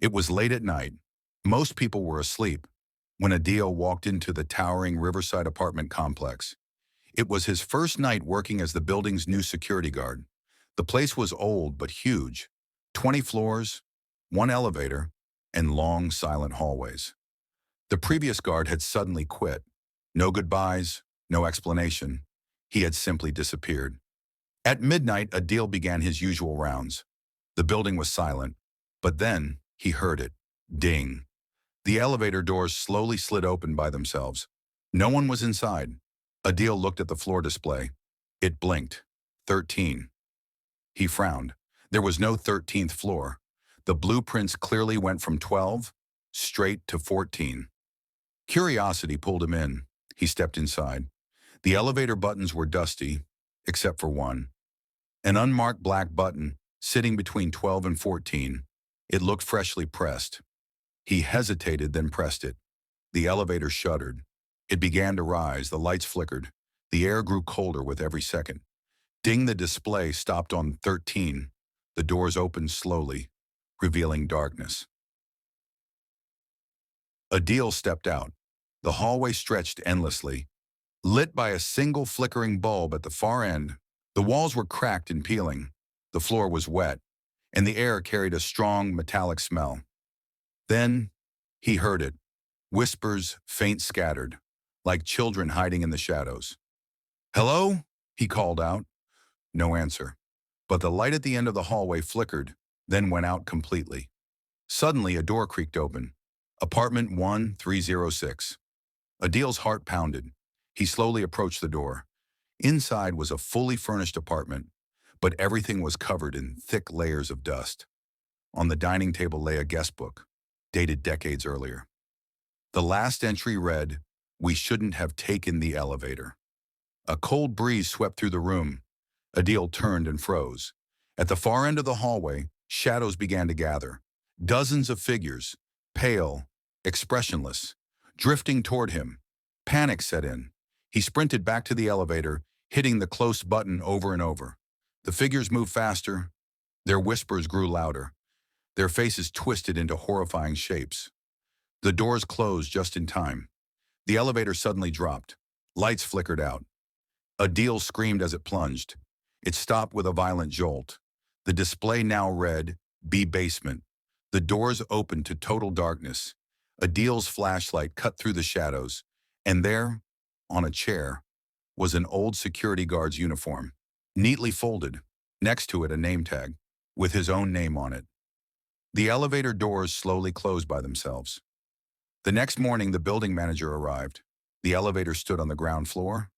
It was late at night. Most people were asleep when Adil walked into the towering Riverside apartment complex. It was his first night working as the building's new security guard. The place was old but huge, 20 floors, one elevator, and long, silent hallways. The previous guard had suddenly quit. No goodbyes, no explanation. He had simply disappeared. At midnight, Adil began his usual rounds. The building was silent, but then he heard it. Ding. The elevator doors slowly slid open by themselves. No one was inside. Adil looked at the floor display. It blinked. 13. He frowned. There was no 13th floor. The blueprints clearly went from 12 straight to 14. Curiosity pulled him in. He stepped inside. The elevator buttons were dusty, except for one. An unmarked black button sitting between 12 and 14. It looked freshly pressed. He hesitated, then pressed it. The elevator shuddered. It began to rise. The lights flickered. The air grew colder with every second. Ding, the display stopped on 13. The doors opened slowly, revealing darkness. Adil stepped out. The hallway stretched endlessly, lit by a single flickering bulb at the far end. The walls were cracked and peeling. The floor was wet, and the air carried a strong metallic smell. Then he heard it. Whispers, faint, scattered, like children hiding in the shadows. "Hello?" he called out. No answer. But the light at the end of the hallway flickered, then went out completely. Suddenly, a door creaked open. Apartment 1306. Adil's heart pounded. He slowly approached the door. Inside was a fully furnished apartment, but everything was covered in thick layers of dust. On the dining table lay a guest book, dated decades earlier. The last entry read, "We shouldn't have taken the elevator." A cold breeze swept through the room. Adil turned and froze. At the far end of the hallway, shadows began to gather. Dozens of figures, pale, expressionless, drifting toward him. Panic set in. He sprinted back to the elevator, hitting the close button over and over. The figures moved faster. Their whispers grew louder. Their faces twisted into horrifying shapes. The doors closed just in time. The elevator suddenly dropped. Lights flickered out. Adil screamed as it plunged. It stopped with a violent jolt. The display now read, "B basement." The doors opened to total darkness. Adil's flashlight cut through the shadows, and there, on a chair, was an old security guard's uniform, neatly folded. Next to it, a name tag, with his own name on it. The elevator doors slowly closed by themselves. The next morning, the building manager arrived. The elevator stood on the ground floor.